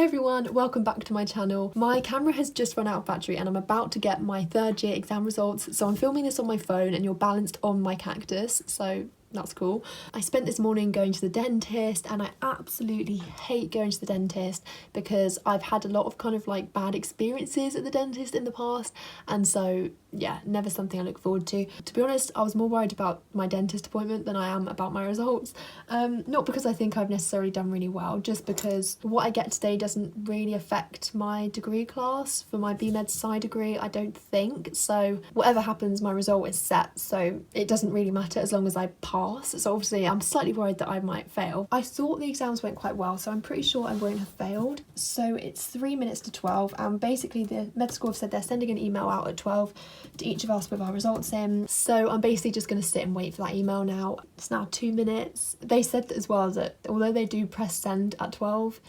everyone, welcome back to my channel. My camera has just run out of battery and I'm about to get my third year exam results, so I'm filming this on my phone and you're balanced on my cactus, so that's cool. I spent this morning going to the dentist and I absolutely hate going to the dentist because I've had a lot of kind of like bad experiences at the dentist in the past, and so yeah, never something I look forward to. To be honest, I was more worried about my dentist appointment than I am about my results. Not because I think I've necessarily done really well, just because what I get today doesn't really affect my degree class for my BMedSci degree, I don't think. So whatever happens, my result is set, so it doesn't really matter as long as I pass. So obviously I'm slightly worried that I might fail. I thought the exams went quite well, so I'm pretty sure I won't have failed. So it's 3 minutes to 12 and basically the med school have said they're sending an email out at 12 to each of us with our results in, so I'm basically just going to sit and wait for that email now. It's now 2 minutes. They said as well that although they do press send at 12,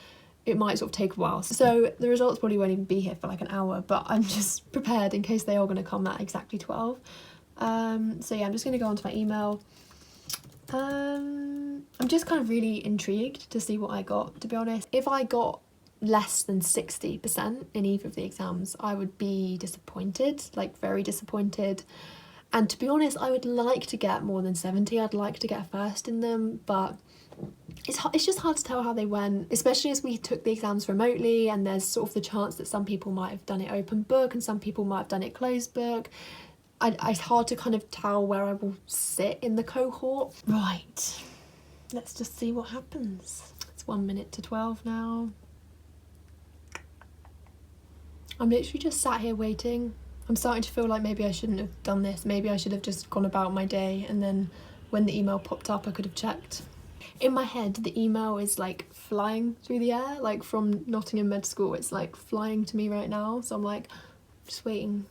it might sort of take a while, so the results probably won't even be here for like an hour, but I'm just prepared in case they are going to come at exactly 12. So yeah, I'm just going to go onto my email. I'm just kind of really intrigued to see what I got, to be honest. If I got less than 60% in either of the exams, I would be disappointed, like very disappointed. And to be honest, I would like to get more than 70. I'd like to get a first in them, but it's just hard to tell how they went, especially as we took the exams remotely and there's sort of the chance that some people might have done it open book and some people might have done it closed book. It's hard to kind of tell where I will sit in the cohort. Right, let's just see what happens. It's 1 minute to 12 now. I'm literally just sat here waiting. I'm starting to feel like maybe I shouldn't have done this. Maybe I should have just gone about my day, and then when the email popped up I could have checked. In my head the email is like flying through the air, like from Nottingham Med School. It's like flying to me right now, so I'm like just waiting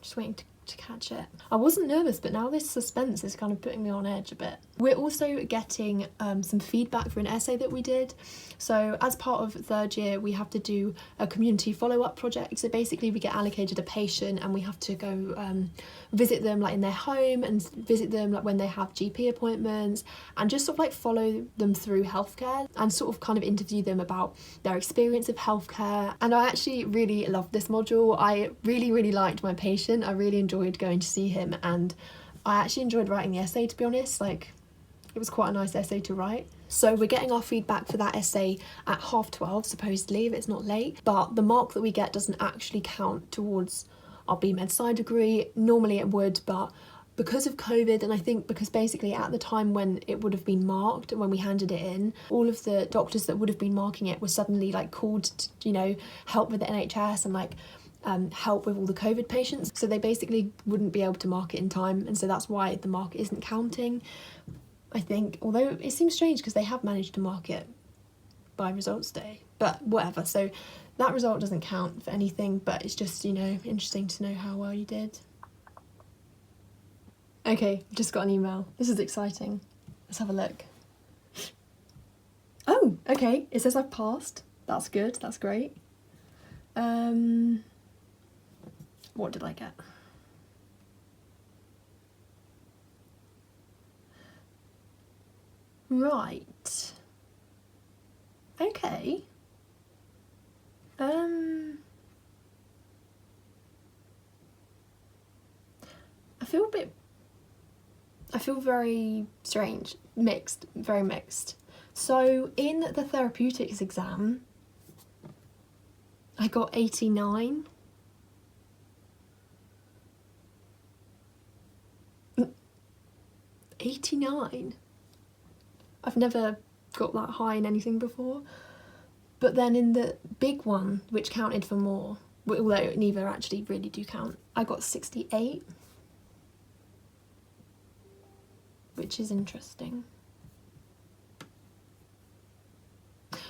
to catch it. I wasn't nervous, but now this suspense is kind of putting me on edge a bit. We're also getting some feedback for an essay that we did. So as part of third year we have to do a community follow-up project. So basically we get allocated a patient and we have to go visit them like in their home and visit them like when they have GP appointments and just sort of like follow them through healthcare and sort of kind of interview them about their experience of healthcare. And I actually really loved this module. I really liked my patient. I really enjoyed going to see him and I actually enjoyed writing the essay, to be honest. Like, it was quite a nice essay to write. So we're getting our feedback for that essay at 12:30 supposedly, if it's not late, but the mark that we get doesn't actually count towards our BMedSci degree. Normally it would, but because of COVID, and I think because basically at the time when it would have been marked, when we handed it in, all of the doctors that would have been marking it were suddenly like called to, you know, help with the NHS and like help with all the COVID patients, so they basically wouldn't be able to mark it in time, and so that's why the mark isn't counting, I think, although it seems strange because they have managed to mark it by results day, but whatever. So that result doesn't count for anything, but it's just, you know, interesting to know how well you did. Okay, just got an email. This is exciting. Let's have a look. Oh, okay, it says I've passed. That's good, that's great. What did I get? Right. Okay. I feel very strange, mixed, very mixed. So in the therapeutics exam, I got 89. 89. I've never got that high in anything before. But then in the big one, which counted for more, although neither actually really do count, I got 68, which is interesting.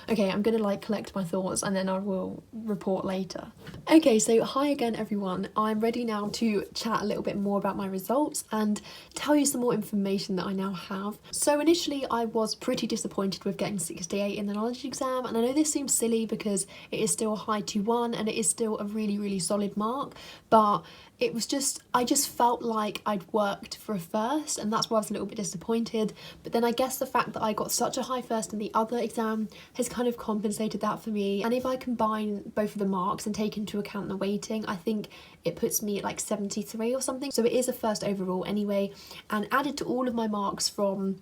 Okay, I'm gonna like collect my thoughts and then I will report later. Okay, so hi again everyone. I'm ready now to chat a little bit more about my results and tell you some more information that I now have. So initially I was pretty disappointed with getting 68 in the knowledge exam, and I know this seems silly because it is still a high 2-1 and it is still a really solid mark, but it was just, I just felt like I'd worked for a first, and that's why I was a little bit disappointed. But then I guess the fact that I got such a high first in the other exam has kind of compensated that for me. And if I combine both of the marks and take into account the weighting, I think it puts me at like 73 or something. So it is a first overall anyway, and added to all of my marks from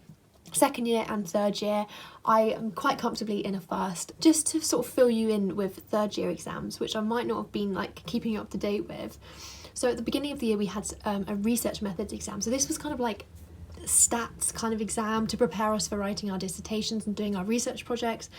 second year and third year, I am quite comfortably in a first. Just to sort of fill you in with third year exams, which I might not have been like keeping you up to date with. So at the beginning of the year we had a research methods exam. So this was kind of like a stats kind of exam to prepare us for writing our dissertations and doing our research projects.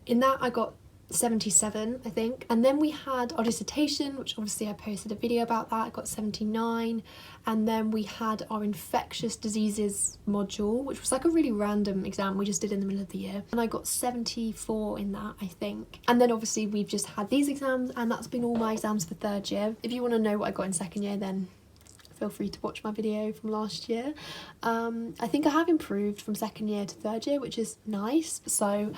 In that I got 77, I think. And then we had our dissertation, which obviously I posted a video about that. I got 79. And then we had our infectious diseases module, which was like a really random exam we just did in the middle of the year. And I got 74 in that, I think. And then obviously we've just had these exams, and that's been all my exams for third year. If you want to know what I got in second year, then feel free to watch my video from last year. I think I have improved from second year to third year, which is nice. So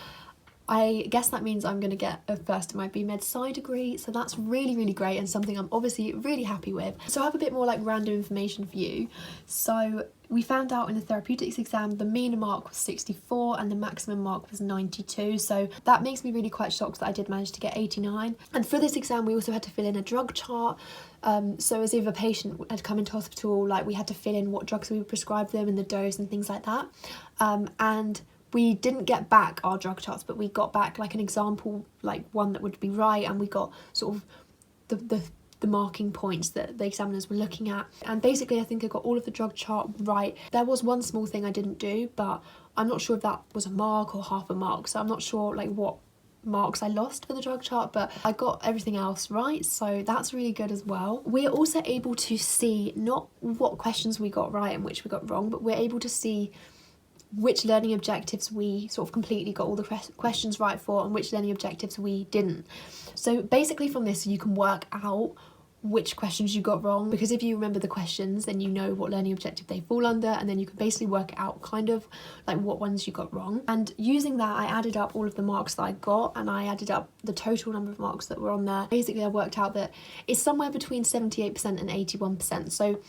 I guess that means I'm going to get a first in my BMedSci degree, so that's really great and something I'm obviously really happy with. So I have a bit more like random information for you. So we found out in the therapeutics exam the mean mark was 64 and the maximum mark was 92, so that makes me really quite shocked that I did manage to get 89. And for this exam we also had to fill in a drug chart, so as if a patient had come into hospital, like we had to fill in what drugs we would prescribe them and the dose and things like that. And we didn't get back our drug charts, but we got back like an example, like one that would be right, and we got sort of the marking points that the examiners were looking at. And basically I think I got all of the drug chart right. There was one small thing I didn't do, but I'm not sure if that was a mark or half a mark, so I'm not sure like what marks I lost for the drug chart, but I got everything else right, so that's really good as well. We're also able to see not what questions we got right and which we got wrong, but we're able to see which learning objectives we sort of completely got all the questions right for and which learning objectives we didn't. So basically from this you can work out which questions you got wrong, because if you remember the questions then you know what learning objective they fall under, and then you can basically work out kind of like what ones you got wrong. And using that I added up all of the marks that I got, and I added up the total number of marks that were on there. Basically I worked out that it's somewhere between 78% and 81%, so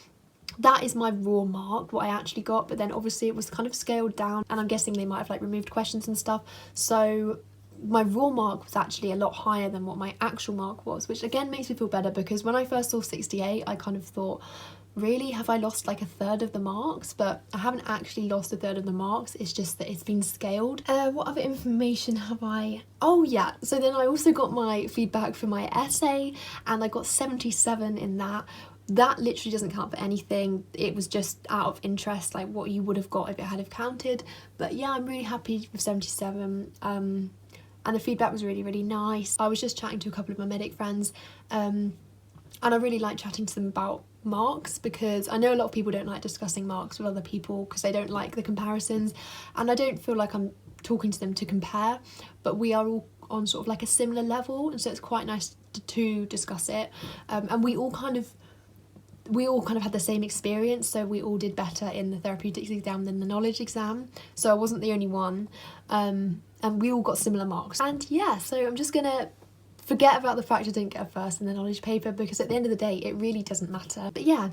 that is my raw mark, what I actually got, but then obviously it was kind of scaled down, and I'm guessing they might have like removed questions and stuff, so my raw mark was actually a lot higher than what my actual mark was, which again makes me feel better, because when I first saw 68 I kind of thought, really, have I lost like a third of the marks? But I haven't actually lost a third of the marks, it's just that it's been scaled. What other information have I? Oh yeah, so then I also got my feedback for my essay, and I got 77 in that. That literally doesn't count for anything, it was just out of interest, like what you would have got if it had have counted. But yeah, I'm really happy with 77, and the feedback was really nice. I was just chatting to a couple of my medic friends, and I really like chatting to them about marks, because I know a lot of people don't like discussing marks with other people because they don't like the comparisons, and I don't feel like I'm talking to them to compare, but we are all on sort of like a similar level, and so it's quite nice to discuss it. And we all kind of had the same experience, so we all did better in the therapeutics exam than the knowledge exam, so I wasn't the only one, and we all got similar marks. And yeah, so I'm just gonna forget about the fact I didn't get a first in the knowledge paper, because at the end of the day it really doesn't matter. But yeah,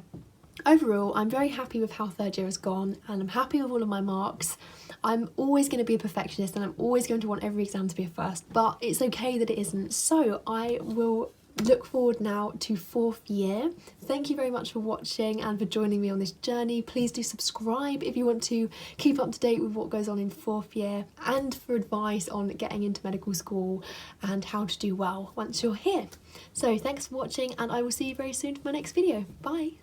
overall I'm very happy with how third year has gone, and I'm happy with all of my marks. I'm always going to be a perfectionist, and I'm always going to want every exam to be a first, but it's okay that it isn't. So I will look forward now to fourth year. Thank you very much for watching and for joining me on this journey. Please do subscribe if you want to keep up to date with what goes on in fourth year, and for advice on getting into medical school and how to do well once you're here. So thanks for watching, and I will see you very soon for my next video. Bye.